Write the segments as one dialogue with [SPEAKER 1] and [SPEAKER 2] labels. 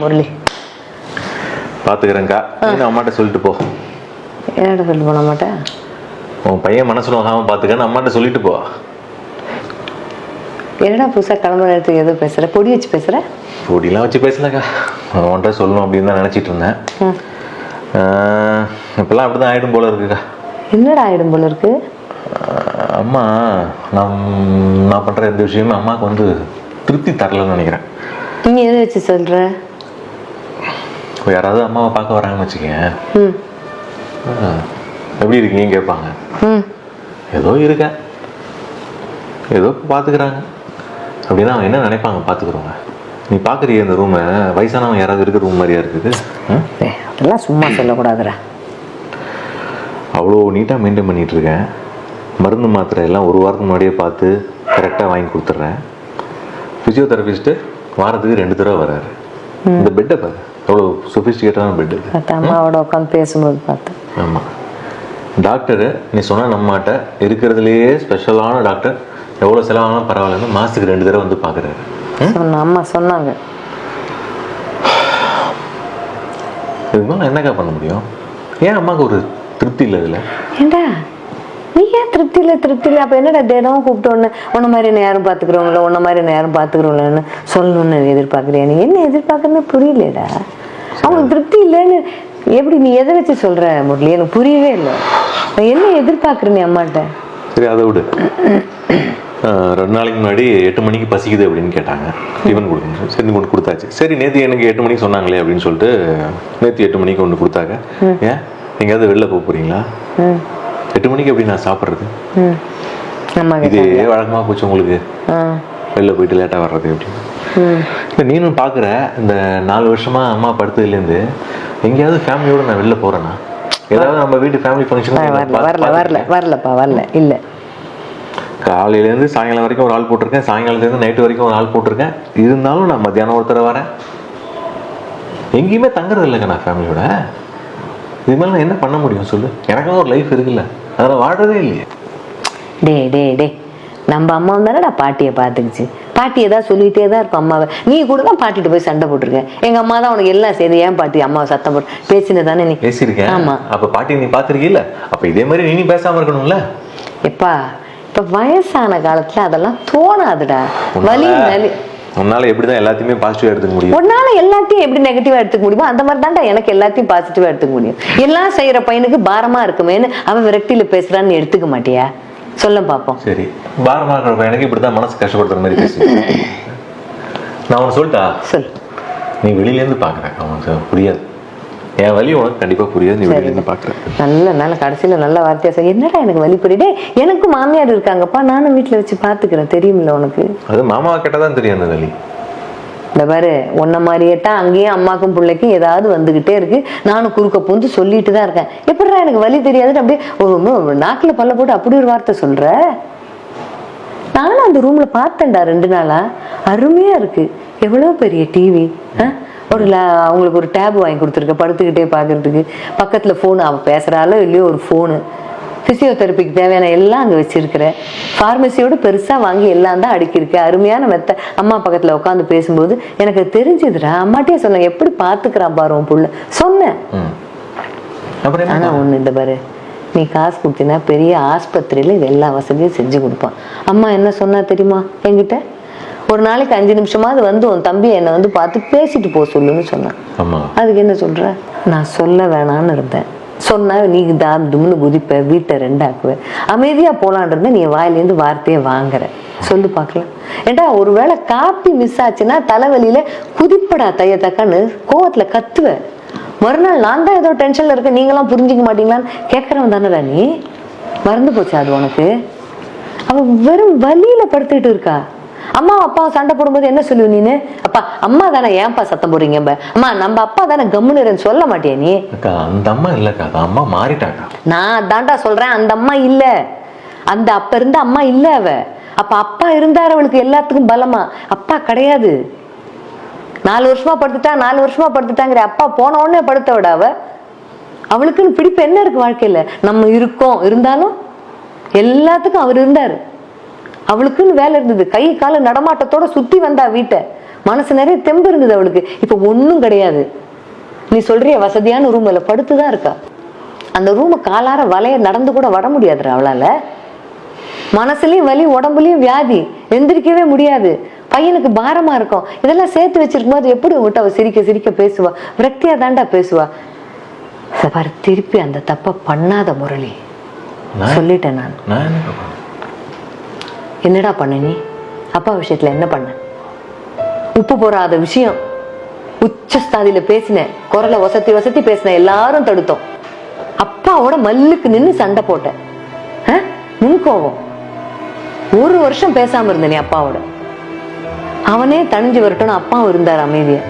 [SPEAKER 1] முரளி
[SPEAKER 2] பார்த்துக்கிறேங்க்கா. நீ அம்மாட்ட சொல்லிட்டு போ.
[SPEAKER 1] என்னடா சொல்லிட்டு போன அம்மாட்ட?
[SPEAKER 2] உன் பையன் மனசுல வாங்காமல் பார்த்துக்கன்னு அம்மாட்ட சொல்லிட்டு போ.
[SPEAKER 1] என்னடா புதுசாக கிளம்புற நேரத்துக்கு ஏதோ பேசுகிற? பொடி வச்சு பேசுகிற?
[SPEAKER 2] பொடியெலாம் வச்சு பேசலக்கா. உன்கிட்ட சொல்லணும் அப்படின்னு தான் நினச்சிட்டு இருந்தேன். இப்போல்லாம் அப்படி தான் ஆகிடும் போல இருக்குக்கா.
[SPEAKER 1] என்னடா ஆகிடும் போல இருக்கு?
[SPEAKER 2] அம்மா நான் பண்ணுற எந்த விஷயமே அம்மாவுக்கு வந்து திருப்தி தரலன்னு நினைக்கிறேன்.
[SPEAKER 1] நீ எதை வச்சு சொல்கிற?
[SPEAKER 2] இப்போ யாராவது அம்மாவை பார்க்க வராங்கன்னு வச்சுக்கேன், எப்படி இருக்கீங்க கேட்பாங்க. ஏதோ இருக்கேன், ஏதோ பார்த்துக்கிறாங்க அப்படின்னா அவங்க என்ன நினைப்பாங்க? பார்த்துக்குறவங்க. நீ பார்க்குறிய இந்த ரூமை வயசானவங்க யாராவது இருக்கிற ரூம் மாதிரியா இருக்குது?
[SPEAKER 1] அதெல்லாம் சும்மா சொல்லக்கூடாதுடா.
[SPEAKER 2] அவ்வளோ நீட்டாக மெயின்டைன் பண்ணிகிட்டு இருக்கேன். மருந்து மாத்திரை எல்லாம் ஒரு வாரத்துக்கு முன்னாடியே பார்த்து கரெக்டாக வாங்கி கொடுத்துட்றேன். ஃபிசியோதெரபிஸ்ட்டு வாரத்துக்கு 2 தடவை வர்றாரு. இந்த பெட்டை பாரு, அவ்வளோ சொஃபிஸ்டிகேட்டான பெட்டு.
[SPEAKER 1] அம்மாவோட உட்காந்து பேசும்போது பார்த்தேன்.
[SPEAKER 2] ஆமாம், டாக்டரு நீ சொன்ன நம்மாட்ட இருக்கிறதுலையே ஸ்பெஷலான டாக்டர், எவ்வளோ செலவானாலும் பரவாயில்லன்னு மாதத்துக்கு 2 தடவை வந்து பார்க்குறாரு.
[SPEAKER 1] அம்மா சொன்னாங்க.
[SPEAKER 2] இதுக்கு மேலே என்னக்கா பண்ண முடியும்? ஏன் அம்மாவுக்கு ஒரு திருப்தி இல்லை இதில்?
[SPEAKER 1] ஏண்டா நீ ஏன் திருப்தி இல்லை? அப்போ என்னடா தினம் கூப்பிட்டு உன்ன மாதிரி என்ன யாரும் பார்த்துக்கிறவங்களோ, உன்ன மாதிரி என்ன யாரும் பார்த்துக்கிறவங்களோன்னு சொல்லணும்னு எதிர்பார்க்குறியா? நீ என்ன எதிர்பார்க்குறன்னு புரியலடா. அவங்களுக்கு திருப்தி இல்லைன்னு எப்படி நீ எதை வச்சு சொல்கிற முரளி? எனக்கு புரியவே இல்லை. என்ன எதிர்பார்க்குற நீ அம்மாட்ட?
[SPEAKER 2] சரி, அதை விடு. 2 நாளைக்கு முன்னாடி 8 மணிக்கு பசிக்குது அப்படின்னு கேட்டாங்க. டிஃபன் கொடுக்கணும். சரி கொண்டு கொடுத்தாச்சு. சரி, நேற்று எனக்கு 8 மணிக்கு சொன்னாங்களே அப்படின்னு சொல்லிட்டு நேற்று 8 மணிக்கு கொண்டு கொடுத்தாங்க. ஏன் எங்கேயாவது வெளில போக போகிறீங்களா? 8 மணிக்கு எப்படி நான் சாப்பிட்றது? இதே வழக்கமாக போச்சு உங்களுக்கு, வெளில போயிட்டு லேட்டாக வர்றது அப்படின்னு. இல்லை, நீனும் பார்க்குற இந்த 4 வருஷமாக அம்மா படுத்ததுலேருந்து எங்கேயாவது ஃபேமிலியோடு நான் வெளில போகிறேன்னா? ஏதாவது நம்ம வீட்டு ஃபேமிலி ஃபங்க்ஷன்
[SPEAKER 1] வரல இல்லை.
[SPEAKER 2] காலையிலேருந்து சாயங்காலம் வரைக்கும் ஒரு ஆள் போட்டிருக்கேன், சாயங்காலத்துலேருந்து நைட்டு வரைக்கும் ஒரு ஆள் போட்டிருக்கேன். இருந்தாலும் நான் மத்தியானம் ஒருத்தர வரேன். எங்கேயுமே தங்குறது இல்லைங்க நான் ஃபேமிலியோட. இது மேலே நான் என்ன பண்ண முடியும் சொல்லு? எனக்கும் ஒரு லைஃப் இருக்குல்ல, அதில் வாழறதே இல்லையே.
[SPEAKER 1] டே நம்ம அம்மா தானடா பாட்டியை பார்த்துக்குச்சு. பாட்டி ஏதாவது சொல்லிகிட்டே தான் இருக்கும் அம்மாவை. நீ கூட தான் பாட்டிட்டு போய் சண்டை போட்டிருக்கேன். எங்கள் அம்மா தான் உனக்கு எல்லாம் சரி, ஏன் பாட்டி அம்மாவை சத்தம் போட்டு பேசினதானே நீ
[SPEAKER 2] பேசியிருக்கேன்?
[SPEAKER 1] ஆமாம்.
[SPEAKER 2] அப்போ பாட்டி நீ பார்த்துருக்கீல்ல, அப்போ இதே மாதிரி நீ பேசாமல் இருக்கணும்ல.
[SPEAKER 1] எப்பா இப்போ வயசான காலத்தில் அதெல்லாம் தோணாதுடா. வலி
[SPEAKER 2] உன்னால எப்படிதான் எல்லாத்தையுமே பாசிட்டிவா எடுத்துக்க முடியும்?
[SPEAKER 1] உன்னால எல்லாத்தையும் எப்படி நெகட்டிவா எடுத்துக்க முடியுமோ அந்த மாதிரி தான்டா எனக்கு எல்லாத்தையும் பாசிட்டிவா எடுத்துக்க முடியும். எல்லாம் செய்யற பையனுக்கு பாரமா இருக்குமேன்னு அவன் விரக்தியில பேசுறான்னு எடுத்துக்க மாட்டியா? சொல்ல பாப்போம். சரி,
[SPEAKER 2] பாரமா இருக்கிற பையனுக்கு இப்படிதான் மனசு கஷ்டப்படுற மாதிரி பேசு. நான் உனக்கு சொல்லிட்டா சொல். நீ வெளியில இருந்து பாக்குற, அவனுக்கு புரியாது. என் வலி உனக்கு கண்டிப்பா புரியாது. நீ வெளியில இருந்து பாக்குற. நல்ல
[SPEAKER 1] கடைசியில நல்ல வார்த்தையா சொல்ல. என்னடா எனக்கு வலி புரியுதே, எனக்கு மாமியார் இருக்காங்கப்பா, நானும் வீட்டுல வச்சு பாத்துக்கிறேன், தெரியுமில்ல உனக்கு?
[SPEAKER 2] அது மாமாவை கேட்டாதான் தெரியும் அந்த வலி.
[SPEAKER 1] இந்த பாரு, உன்ன மாதிரியே தான் அங்கேயும் அம்மாக்கும் பிள்ளைக்கும் ஏதாவது வந்துகிட்டே இருக்கு. நானும் குறுக்க பூந்து சொல்லிட்டு தான் இருக்கேன். எப்படிடா எனக்கு வலி தெரியாதுன்னு அப்படியே நாக்குல பல்ல போட்டு அப்படி ஒரு வார்த்தை சொல்ற? நானும் அந்த ரூம்ல பார்த்தேன்டா 2 நாளா. அருமையா இருக்கு. எவ்வளவு பெரிய டிவி. அவங்களுக்கு ஒரு டேப் வாங்கி கொடுத்துருக்க, படுத்துக்கிட்டே பார்க்கறதுக்கு. பக்கத்துல ஃபோனு, அவன் பேசுறாளோ இல்லையோ ஒரு ஃபோனு. ஃபிசியோதெரபிக்கு தேவையான எல்லாம் அங்கே வச்சிருக்கிறேன். ஃபார்மசியோடு பெருசாக வாங்கி எல்லாம் தான் அடுக்கியிருக்கேன். அருமையான மெத்த. அம்மா பக்கத்தில் உட்காந்து பேசும்போது எனக்கு தெரிஞ்சுதுடா. அம்மாட்டே சொன்னேன், எப்படி பார்த்துக்கிறான் பாரு உன் புள்ள சொன்னேன். ஆனால் ஒன்று, இந்த பாரு, நீ காசு கொடுத்தீங்கன்னா பெரிய ஆஸ்பத்திரியில் இது எல்லா வசதியும் செஞ்சு கொடுப்பான். அம்மா என்ன சொன்னா தெரியுமா என்கிட்ட? ஒரு நாளைக்கு 5 நிமிஷமாவது வந்து உன் தம்பி என்னை வந்து பார்த்து பேசிட்டு போ சொல்லுன்னு சொன்னான். அதுக்கு என்ன சொல்ற? நான் சொல்ல வேணான்னு இருந்தேன். சொன்னா நீ தும்னு குதிப்ப, வீட்டை 2 ஆக்குவேன். அமைதியா போலான் இருந்த நீ வாயிலேருந்து வார்த்தையை வாங்குற. சொல்லு பார்க்கலாம். ஏண்டா ஒருவேளை காப்பி மிஸ் ஆச்சுன்னா தலைவலியில குதிப்படா தைய தக்கான்னு கோவத்துல கத்துவ. மறுநாள் நான் தான் ஏதோ டென்ஷன்ல இருக்க, நீங்களாம் புரிஞ்சிக்க மாட்டீங்களான்னு கேட்கறவன் தானடா நீ. மறந்து போச்சு அது உனக்கு? அவ வெறும் வலியில படுத்துக்கிட்டு இருக்கா. அம்மா அப்பாவை சண்டை போடும்போது என்ன சொல்லுவ நீனு? அப்பா அம்மா தானே, ஏன்பா சத்தம் போடுறீங்க? அம்மா நம்ம அப்பா தானே, கம்முன்னு சொல்ல மாட்டியா நீ?
[SPEAKER 2] அந்த அம்மா இல்லக்கா, அம்மா மாறிட்டாங்க.
[SPEAKER 1] நான் தாண்டா சொல்றேன், அந்த அம்மா இல்ல. அந்த அப்ப இருந்த அம்மா இல்ல அவ. அப்ப அப்பா இருந்தாரு அவளுக்கு எல்லாத்துக்கும் பலமா. அப்பா கிடையாது. 4 வருஷமா படுத்துட்டாங்கிற அப்பா போன உடனே படுத்த விட அவளுக்குன்னு பிடிப்பு என்ன இருக்கு வாழ்க்கையில? நம்ம இருக்கோம், இருந்தாலும் எல்லாத்துக்கும் அவர் இருந்தாரு. அவளுக்குன்னு வேலை இருந்தது. கை கால நடமாட்டத்தோட சுத்தி வந்தா வீட்டை. மனசு நிறைய தெம்பு இருந்தது அவளுக்கு. இப்ப ஒண்ணும் கிடையாது. நீ சொல்றிய வசதியான ரூம்ல படுத்துதான் இருக்கா. அந்த ரூம காலார வலைய நடந்து கூட வர முடியாதுடா அவளால. மனசுலயும் வலி, உடம்புலயும் வியாதி, எந்திரிக்கவே முடியாது. பையனுக்கு பாரமா இருக்கும். இதெல்லாம் சேர்த்து வச்சிருக்கும் போது எப்படி உங்கள்கிட்ட அவ சிரிக்க சிரிக்க பேசுவா, விரக்தியா தாண்டா பேசுவா. பாரு, திருப்பி அந்த தப்ப பண்ணாத முரளி, சொல்லிட்டேன் நான். என்னடா பண்ண நீ? அப்பா விஷயத்துல என்ன பண்ண? உப்பு போறாத விஷயம் உச்சஸ்தாதியில பேசின, குரலை வசத்தி வசத்தி பேசின, எல்லாரும் தடுத்தோம். அப்பாவோட மல்லுக்கு நின்னு சண்டை போட்ட, முன்கோவம். 1 வருஷம் பேசாம இருந்த நீ அப்பாவோட. அவனே தணிஞ்சு வரட்டும், அப்பாவும் இருந்தார் அமைதியா.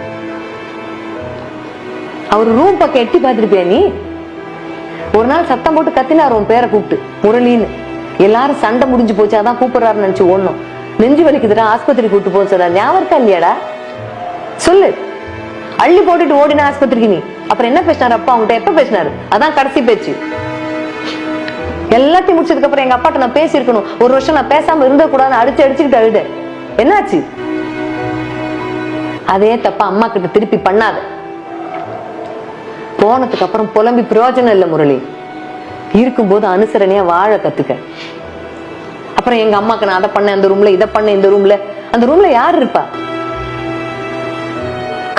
[SPEAKER 1] அவர் ரூம் பக்கம் எட்டி பார்த்திருப்பியா நீ? ஒரு நாள் சத்தம் போட்டு கத்தினார் உன் பேரை கூப்பிட்டு, முரளின்னு. எல்லாரும் சண்டை முடிஞ்சு போச்சு, அதான் கூப்பிடுறாருன்னு நினைச்சு ஓடணும். நெஞ்சு வலிக்குதுடா, ஆஸ்பத்திரி கூப்பிட்டு போச்சடா, ஞாபகம் இருக்கா இல்லையாடா? சொல்லு. அள்ளி போட்டுட்டு ஓடினா ஆஸ்பத்திரிக்கு நீ. அப்புறம் என்ன பேசினாரு அப்பா உங்ககிட்ட? எப்ப பேசினாரு? அதான் கடைசி பேச்சு. எல்லாத்தையும் முடிச்சதுக்கு அப்புறம் எங்க அப்பாட்ட நான் பேசியிருக்கணும். 1 வருஷம் நான் பேசாம இருந்த கூடாதுன்னு அடிச்சுக்கிட்டு அழுத. என்னாச்சு? அதே தப்ப அம்மா கிட்ட திருப்பி பண்ணாத. போனதுக்கு அப்புறம் புலம்பி பிரயோஜனம் இல்லை முரளி. இருக்கும்போது அனுசரணையா வாழ கத்துக்க. அப்புறம் எங்க அம்மாக்கு நான் அதை பண்ணேன் அந்த ரூம்ல, இதை பண்ணேன் இந்த ரூம்ல. அந்த ரூம்ல யாரு இருப்பா?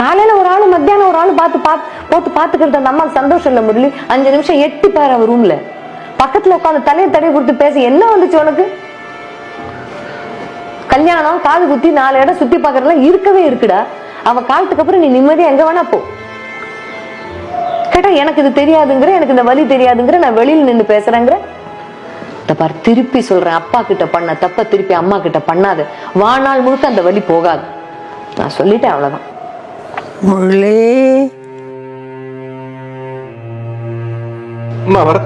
[SPEAKER 1] காலையில ஒரு ஆளு, மத்தியானம் ஒரு ஆளு போட்டு பாத்துக்கிறது அந்த அம்மாக்கு சந்தோஷம் இல்ல முரளி? 5 நிமிஷம் எட்டி பாரு அவ ரூம்ல. பக்கத்துல உட்காந்து தலையை தடவை கொடுத்து பேச என்ன வந்துச்சு உனக்கு? கல்யாணம், காது குத்தி 4 இடம் சுத்தி பாக்குறதுலாம் இருக்கவே இருக்குடா. அவ காலத்துக்கு அப்புறம் நீ நிம்மதியா எங்க வேணா போ. கேட்டா எனக்கு இது தெரியாதுங்கிற, எனக்கு இந்த வலி தெரியாதுங்கிற, நான் வெளியில நின்று பேசுறேங்கிற. பாரு, திருப்பி சொல்றேன், அப்பா கிட்ட பண்ண தப்ப திருப்பி அம்மா கிட்ட பண்ணாத. வாழ்நாள் முழுக்க அந்த வலி போகாது. நான் சொல்லிட்டேன், அவ்வளவுதான்.
[SPEAKER 3] முரளி,
[SPEAKER 2] அம்மா வர